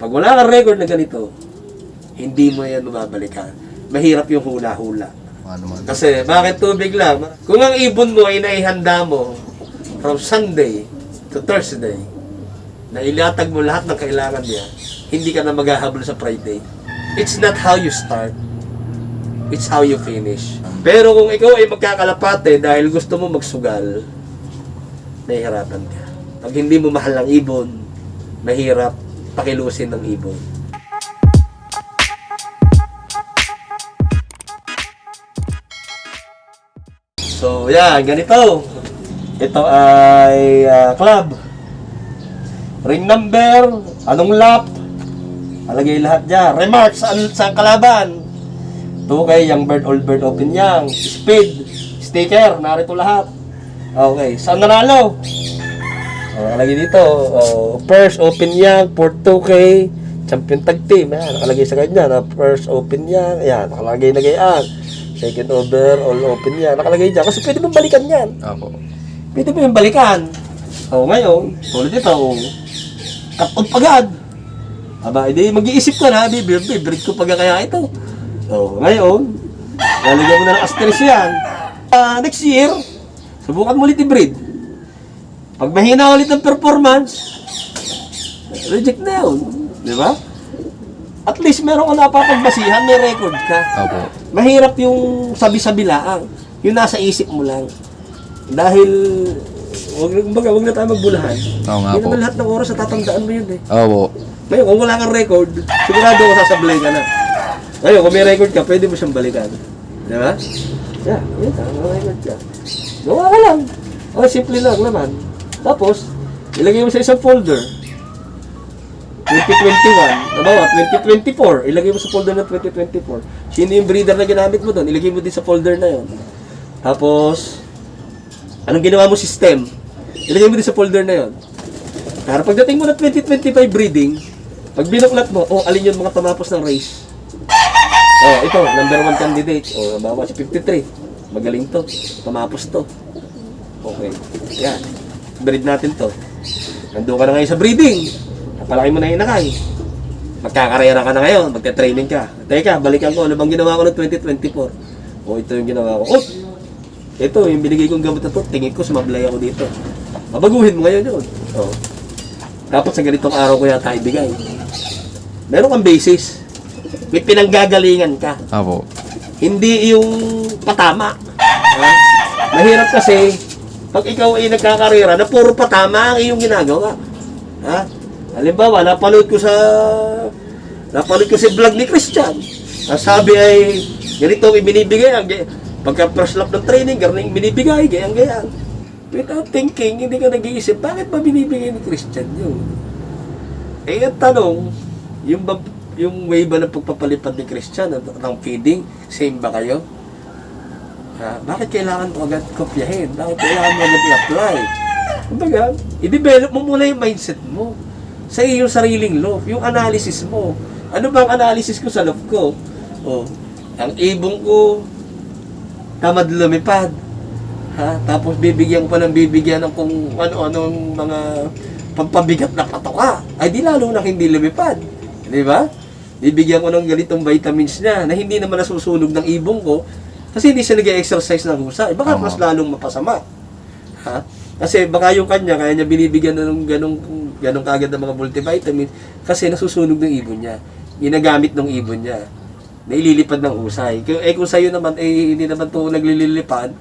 Pag wala kang record na ganito, hindi mo yan mababalikan. Mahirap yung hula-hula. Kasi bakit tubig lang? Kung ang ibon mo ay naihanda mo from Sunday to Thursday, na ilatag mo lahat ng kailangan niya, hindi ka na maghahabol sa Friday. It's not how you start. It's how you finish. Pero kung ikaw ay magkakalapate dahil gusto mo magsugal, nahihirapan ka. Pag hindi mo mahal ang ibon, mahirap pakilusin ng ibon. So, yan, ganito. Ito ay club. Ring number, anong lap, alagay lahat dyan. Remarks sa kalaban. 2K, young bird, old bird, open yang. Speed, sticker, narito lahat. Okay, saan nanalo? Nakalagay dito, first open yang, port 2K, champion tag team. Ayan, nakalagay sa kanya na first open yang. Ayan, nakalagay na gayaan. Second over, all open yan. Nakalagay dyan. Kasi pwede mong balikan yan. Ako. Pwede mo yung balikan. Ngayon, tulad ito, cut off agad. Aba, hindi, mag-iisip ka na, break ko pag kaya ito. Ngayon, lalagyan mo na ng asterisk yan. Next year, subukan mo ulit i-breed. Pag mahina ulit ang performance, reject na yun. Di ba? At least meron ka napapagbasihan, may record ka. Opo. Mahirap yung sabi-sabi lang. Yung nasa isip mo lang. Dahil, wag na tayo magbulahan. Oo nga Hindi po. naman lahat ng oras tatandaan mo yun eh. Opo. Ngayon, kung wala kang record, sigurado ko sasablay ka na. Ngayon, kung may record ka, pwede mo siyang balikan. Di ba? Yeah, yun ka, may record ka. Gawa ka lang. Simple lang naman. Tapos, ilagay mo sa isang folder. 2021, nabawa, 2024, ilagay mo sa folder na 2024. Sino yung breeder na ginamit mo doon? Ilagay mo din sa folder na yon. Tapos, anong ginawa mo system? Ilagay mo din sa folder na yon. Para pagdating mo na 2025 breeding, pag binuklat mo, alin yung mga tumapos ng race? Ito, number 1 candidate. Nabawa si 53. Magaling to. Tumapos to. Okay. Yan. Breed natin to. Nandun ka na ngayon sa breeding. Napalaki mo na yung inakay. Magkakarera ka na ngayon, magte-training ka. Teka, balikan ko, ano bang ginawa ko noong 2024? Ito yung ginawa ko. Ito, yung binigay kong gamot na to, tingin ko, sumablay ako dito. Mabaguhin mo ngayon yun. Tapos sa ganitong araw ko yata ibigay. Meron kang basis. May pinanggagalingan ka. Opo. Hindi yung patama. Mahirap kasi, pag ikaw ay nagkakarera na puro patama ang iyong ginagawa. Halimbawa, napanood ko si vlog ni Christian. Ang sabi ay, ganito ang ibinibigay. Pagka first lap ng training, ganito binibigay, gayang-gayang. Without thinking, hindi ka nag-iisip, bakit ba binibigay ni Christian yun? Ang tanong, yung way ba ng pagpapalipad ni Christian ng feeding, same ba kayo? Bakit kailangan mo agad kopyahin? Bakit kailangan mo agad i-apply? Kumbaga, i-develop mo muna yung mindset mo sa iyong sariling loob, yung analysis mo. Ano bang analysis ko sa loob ko? Ang ibong ko, tamad lumipad. Tapos bibigyan ng kung ano-anong mga pampabigat na patoka. Ay di lalo na hindi lumipad. Di ba? Bibigyan ko ng ganitong vitamins niya na hindi naman nasusunog ng ibong ko kasi hindi siya nag-exercise ng husay. Baka mas lalong mapasama. Kasi baka yung kanya binibigyan na ng ganong kagad ng mga multivitamin kasi nasusunog ng ibon niya. Ginagamit ng ibon niya. Naililipad ng husay. Kung sa'yo naman, hindi naman ito naglilipad,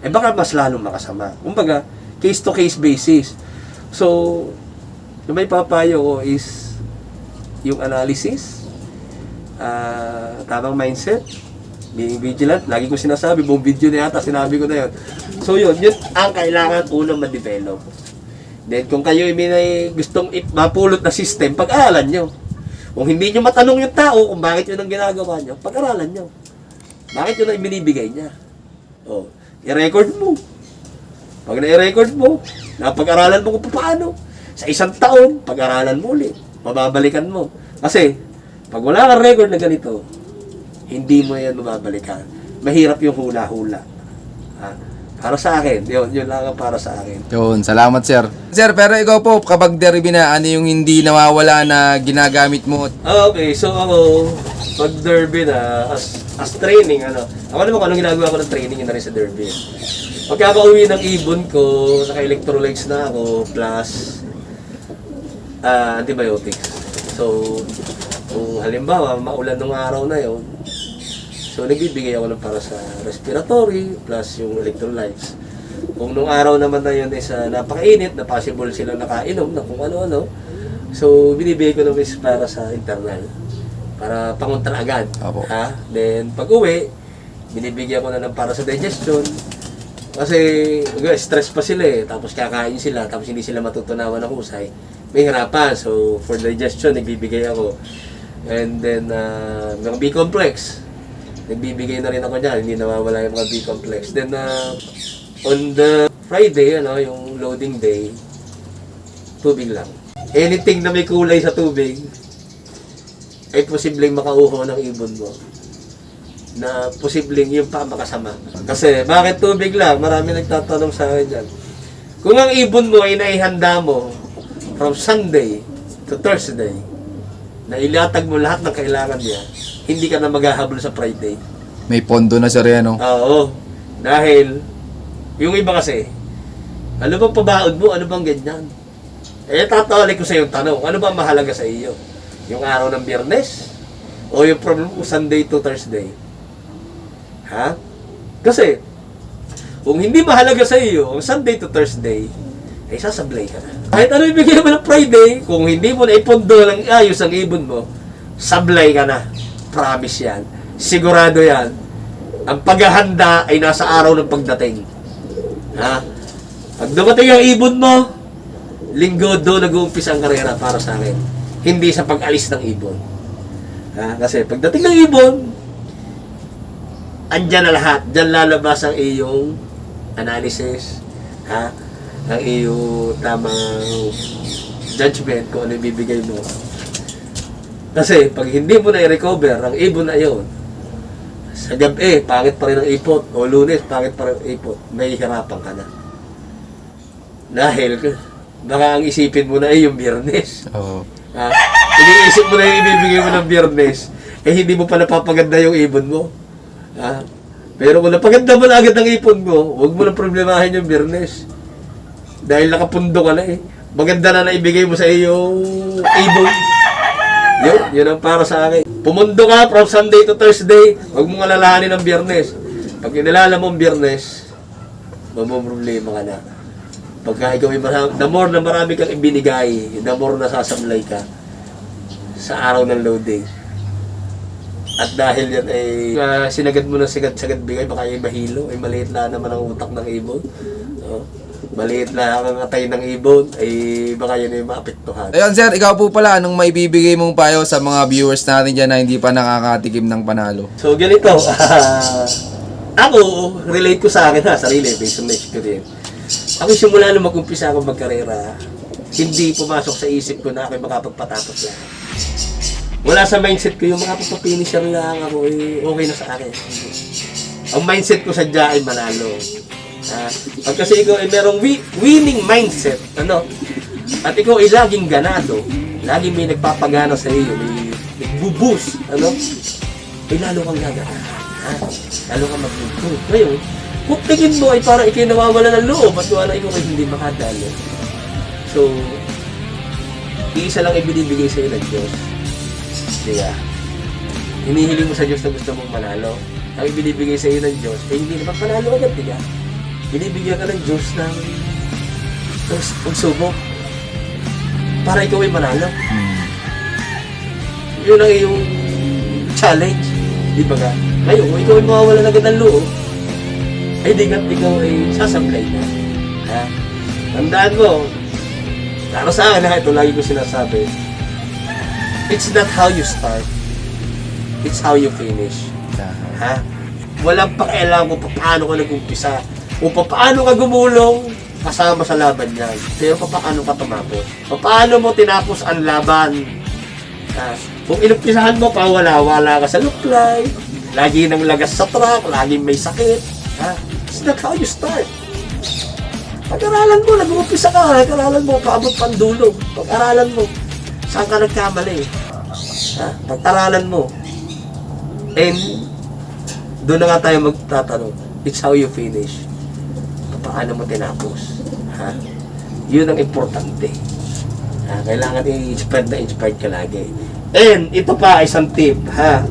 baka mas lalong makasama. Kumbaga, case-to-case basis. So, yung may papayo ko is yung analysis, tamang mindset, being vigilant. Lagi ko sinasabi, buong video na yata, sinabi ko na yun. So yun ang kailangan unang ma-develop. Then kung kayo may gustong mapulot na system, pag-aralan nyo. Kung hindi nyo matanong yung tao kung bakit yun ang ginagawa nyo, pag-aralan nyo. Bakit yun ang binibigay niya? I-record mo. Pag na-i-record mo, napag-aralan mo kung paano. Sa isang taon, pag-aralan mo ulit. Mababalikan mo. Kasi, pag wala kang record na ganito, hindi mo yan mababalikan. Mahirap yung hula-hula. Para sa akin, yun lang ang para sa akin. Yun, salamat sir. Sir, pero ikaw po, kapag derby na, ano yung hindi nawawala na ginagamit mo? Okay, so ako, pag derby na, as training, ako naman kung anong ginagawa ko ng training, yun na rin sa derby. Pagkakauwi ng ibon ko, naka-electrolytes na ako, plus antibiotics. So, kung halimbawa, maulan ng araw na yon, so nagbibigay ako ng para sa respiratory, plus yung electrolytes. Kung nung araw naman na yun is napakainit, na possible silang nakainom na kung ano-ano, so binibigay ko ng para sa internal, para pangontra agad. Apo. Then, pag uwi, binibigyan ko na ng para sa digestion. Kasi, stress pa sila tapos kakain sila, tapos hindi sila matutunawan ng husay. May hirapan. So, for digestion, nagbibigay ako. And then, mga B-complex. Nagbibigay na rin ako dyan. Hindi nawawala yung mga B-complex. Then, on the Friday, yung loading day, tubig lang. Anything na may kulay sa tubig, ay posibleng makauho ng ibon mo. Na posibleng yung pa makasama. Kasi, bakit tubig lang? Marami nagtatanong sa akin dyan. Kung ang ibon mo ay naihanda mo from Sunday to Thursday, na ilatag mo lahat ng kailangan niya, hindi ka na maghahabol sa Friday. May pondo na sir yan, no? Oo. Dahil, yung iba kasi, ano bang pabaod mo? Ano bang ganyan? Tatawalik ko sa yung tanong, ano ba mahalaga sa iyo? Yung araw ng Biyernes? O yung problem ko Sunday to Thursday? Kasi, kung hindi mahalaga sa iyo, ang Sunday to Thursday, ay sasablay ka na. Kahit ano ibigay mo ng Friday, kung hindi mo na ipondo ng ayos ang ibon mo, sablay ka na. Promise yan. Sigurado yan. Ang paghahanda ay nasa araw ng pagdating. Pag dumating ang ibon mo, linggo doon nag-uumpisa ang karera para sa akin. Hindi sa pag-alis ng ibon. Kasi pagdating ng ibon, andyan na lahat. Diyan lalabas ang iyong analysis. Ang iyong tamang judgment kung ano ibibigay mo. Kasi pag hindi mo na i-recover ang ibon na yun, sa gabi, pangit pa rin ang ipot. O Lunes, pangit pa rin ang ipot. May hirapan ka na. Dahil, baka ang isipin mo na ay yung Biyernes. Oo. Iniisip mo na yung ibibigay mo ng Biyernes, hindi mo pa napapaganda yung ibon mo. Pero kung napaganda mo na agad ang ipon mo, huwag mo na problemahin yung Biyernes. Dahil nakapundo ka na Maganda na naibigay mo sa iyong ibon. Yun ang para sa akin. Pumundo ka from Sunday to Thursday, huwag mong alalahanin ang Biyernes. Pag inalala mo ang Biyernes, mamumroblema ka na. Pagka ikaw the more na marami kang ibinigay, the more na sasamlay ka sa araw ng loading. At dahil yan ay sinagad mo na sagad bigay, baka yung mahilo, ay maliit na naman ang utak ng ibon. Maliit na ang atay ng ibon, ay baka yan ay maapektuhan. Ayun sir, ikaw po pala, anong may bibigay mong payo sa mga viewers natin dyan na hindi pa nakakatikim ng panalo? So ganito, ako, relate ko sa akin sarili, based on my experience. Ako simula nung mag-umpisa ako magkarera, hindi pumasok sa isip ko na ako makapagpatapos lang. Wala sa mindset ko yung makapagpapinisher lang ako, okay na sa akin. Ang mindset ko sadya ay manalo. Pag kasi ikaw ay merong winning mindset, at ikaw ay laging ganado, laging may nagpapagana sa iyo, may nagbuboost, ay lalo kang gagana. Lalo kang mag-improve. Ngayon, kung tingin mo ay parang ikaw nawawala ng loob at wala ikaw ay hindi makadalo. So, isa lang ibinibigay sa iyo ng Diyos. Diba? Hinihiling mo sa Diyos na gusto mong manalo. Ang ibinibigay sa iyo ng Diyos, ay hindi naman panalo agad, diba? Binibigyan ka ng Diyos ng pagsubok para ikaw ay manalo. Yun ang iyong challenge. Di ba ka? Ngayon, kung ikaw ay mawawala na agad ng loob, ay di ka ikaw ay sasablay na. Tandaan mo, para sa akin, ito lagi ko sinasabi, it's not how you start, it's how you finish. Walang pakialam kung paano ka nag-umpisa, o paano ka gumulong kasama sa laban niyan. Pero paano ka tumapos? Paano mo tinapos ang laban? Kung inumpisahan mo pa, wala ka sa luklay, lagi nang lagas sa truck, laging may sakit. That's not how you start. Pag-aralan mo, nag-uumpisa ka, pag-aralan mo, paabot pang dulo. Pag-aralan mo, saan ka nagkamali. Ha? Pag-aralan mo. And, doon na nga tayo magtatanong, it's how you finish. Paano mo tinapos. Ha? Yun ang importante. Ha? Kailangan i-inspired ka lagi. And, ito pa, isang tip, ha?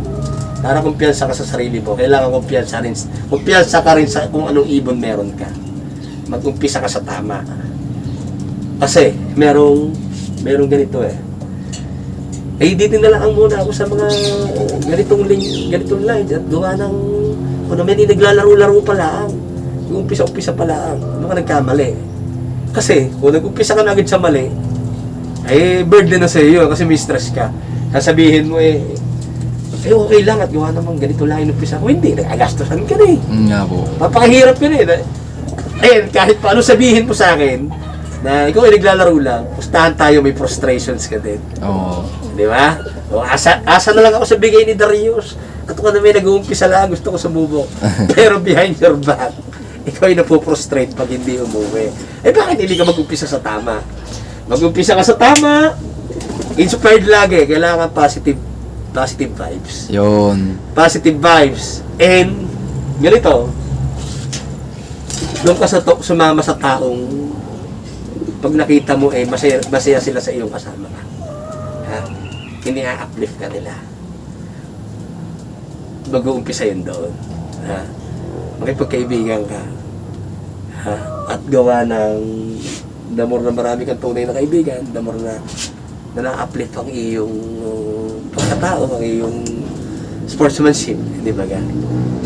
Para kumpiyansa ka sa sarili mo, kailangan kumpiyansa ka rin sa kung anong ibon meron ka. Mag-umpisa ka sa tama. Kasi, merong ganito eh. Dito na lang muna ako sa mga ganitong line at gawa ng kung naman naglalaro-laro pa lang. Yung umpisa pa lang. Ano ka nagkamali? Kasi, kung nag-umpisa ka na agad sa mali, burden na sa iyo kasi may stress ka. Sasabihin mo okay lang at gawa naman ganito lang yung umpisa ko. Hindi, nag-agastosan ka na eh. Nga po. Papakahirap ka na eh. Ayun, kahit paano sabihin mo sa akin na ikaw ay naglalaro lang, pustahan tayo, may frustrations ka din. Oo. Di ba? O, asa na lang ako sa bigay ni Darius. Katuwa na may nag-uumpisa lang, gusto ko sumubok. Pero behind your back, ikaw ay napuprostrate pag hindi umuwi. Bakit hindi ka mag-umpisa sa tama? Mag-umpisa ka sa tama, inspired lagi, kailangan positive vibes. Yun. Positive vibes. And, ganito, doon ka sumama sa taong pag nakita mo masaya sila sa iyong kasama ka. Ha? Ini-uplift ka nila. Mag-uumpisa yun doon. Ha? Makipagkaibigan ka. Ha? At gawa ng damor na marami kang tunay na kaibigan, damor na na-uplift ang iyong pagkatao, ang iyong sportsmanship, di ba ga?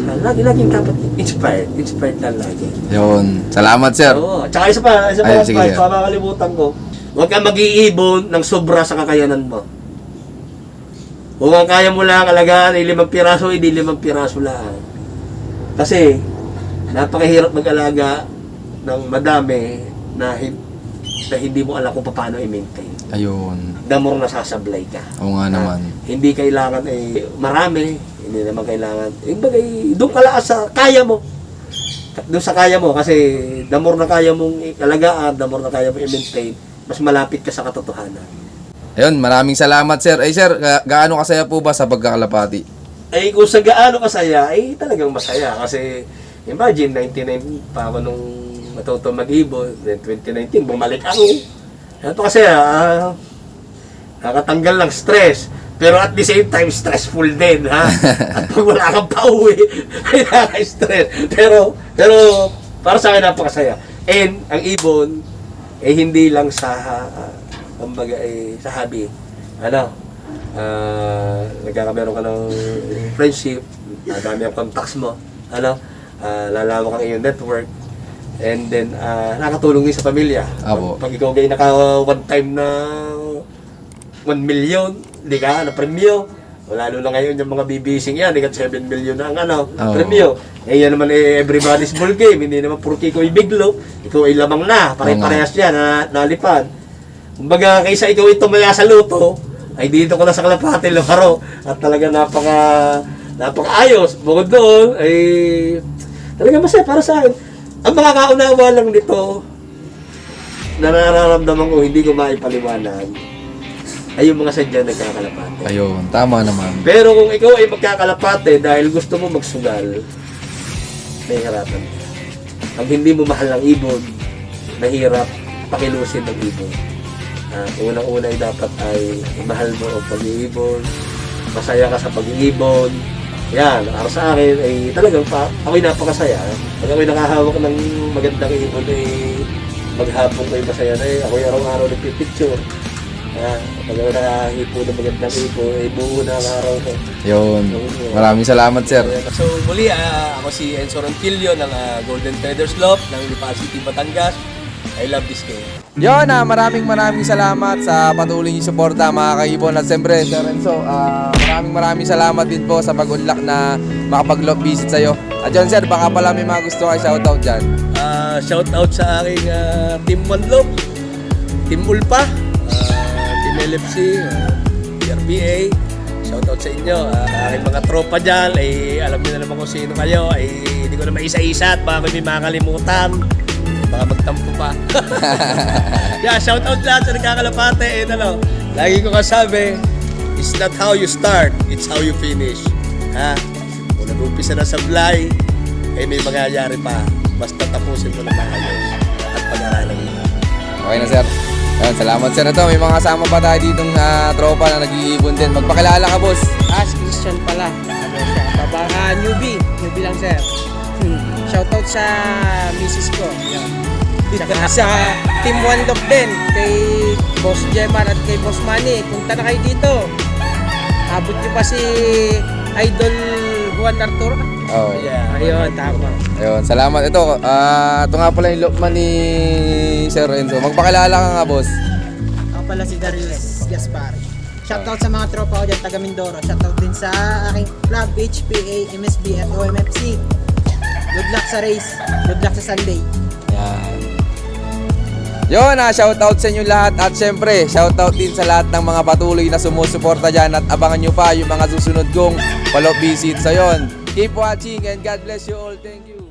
Lagi-laging dapat inspired na lagi. Yun. Salamat, sir. Oo. Tsaka isa pa, Sige, sir. makakalimutan ko. Huwag kang mag-iibon ng sobra sa kakayanan mo. Kung ang kaya mo lang alagaan ay 5 piraso, hindi 5 piraso lang. Kasi, napakahirap mag-alaga ng madami na hindi mo alam kung paano i-maintain. Ayun. Damor na sasablay ka. Oo nga naman. Hindi kailangan marami, hindi naman kailangan. Doon ka lang sa kaya mo. Doon sa kaya mo kasi damor na kaya mong alagaan, damor na kaya mong i-maintain, mas malapit ka sa katotohanan. Ayun, maraming salamat, sir. Sir, gaano kasaya po ba sa pagkakalapati? Kung sa gaano kasaya, talagang masaya. Kasi, imagine, 99 pa ako nung matuto mag-ibon. Then, 2019, bumalik ako. Ito kasi, nakatanggal ng stress. Pero at the same time, stressful din, ha? At pag wala kang pauwi, ay nakaka-stress. Pero, para sa akin, napakasaya. And, ang ibon, hindi lang sa, kumbaga, sa hobby. Nagkakameron ka ng friendship, nadami ang contacts mo, lalawak ang iyong network, and then, nakatulong din sa pamilya. Apo. Pag ikaw gay naka one time na 1 million, di ka, na premyo. Lalo na ngayon yung mga bibising yan, di ka 7 million na ang premyo. Yan naman everybody's ball game, hindi naman purki ko ibiglo, ikaw ay lamang na, pare-parehas yan, nalipad. Kumbaga, kaysa ikaw ay tumaya sa luto, ay dito ko na sa Kalapati lumaro, at talaga napaka-ayos. Bukod doon, ay talaga masaya para sa akin. Ang mga kaunawa lang nito, na nararamdaman ko, hindi ko maipaliwanag, ay yung mga sadyang nagkakalapate. Ayun, tama naman. Pero kung ikaw ay magkakalapate dahil gusto mo magsugal, nahihirapan ka. Pag hindi mo mahal ang ibon, mahirap pakilusin ng ibon. Unang-una ay dapat ay mahal mo ang pag-iibon, masaya ka sa pag-iibon. Yan, para sa akin ay talagang ako'y napakasaya. Pag ako'y nakahawak ng magandang ibon ay maghapon ko'y masaya na ako'y araw-araw nagpipicture. Pag ako nakahipo ng magandang ibon ay buo na ang araw ko. Yun. Maraming salamat, sir. So muli, ako si Enzo Ronquillo ng Golden Feathers Loft ng Lipa City, Batangas. I love this game. Yun, maraming salamat sa patuloy niyo suporta, mga kaibon. At siyempre, Sir Enzo, maraming salamat din po sa pag-unlock na makapag-love visit sa'yo. At yun, sir, baka pala may mga gusto kayo shoutout dyan. Shoutout sa aking Team One Love, Team Ulpa, Team LFC, PRPA, shoutout sa inyo. Aking mga tropa dyan, alam niyo na naman kung sino kayo. Hindi ko na maisa-isa at baka may makakalimutan. Baka magtampo pa. Yeah, shoutout lahat sa nagkakalapate. Lagi ko kasabi, it's not how you start, it's how you finish. Ha? Kung nag-umpisa na sablay, may mangyayari pa. Basta tapusin mo na maayos at pag-aralan mo. Okay na, sir. Ayun, salamat, sir. Ito, may mga kasama pa tayo ditong tropa na nag-iibon din. Magpakilala ka, boss. Christian pala. Ano siya? Baka newbie. Newbie lang, sir. Shoutout sa misis ko. Yan. Tsaka sa Team One Love din. Kay Boss Jemar at kay Boss Manny. Punta na kayo dito. Abot niyo pa si Idol Juan Arturo. Oh. Yeah. Ayun, tama. Ayun, salamat. Ito nga pala yung lokman ni Sir Renzo. Magpakilala ka nga, boss. Ako pala si Darius Gaspar. Shoutout sa mga tropa ko dyan, taga Mindoro. Shoutout din sa aking club, HPA, MSB at OMFC. Good luck sa race. Good luck sa Sunday. Yan. Yun, shoutout sa inyo lahat. At syempre, shoutout din sa lahat ng mga patuloy na sumusuporta dyan. At abangan nyo pa yung mga susunod kong follow-up visit. So yun, keep watching and God bless you all. Thank you.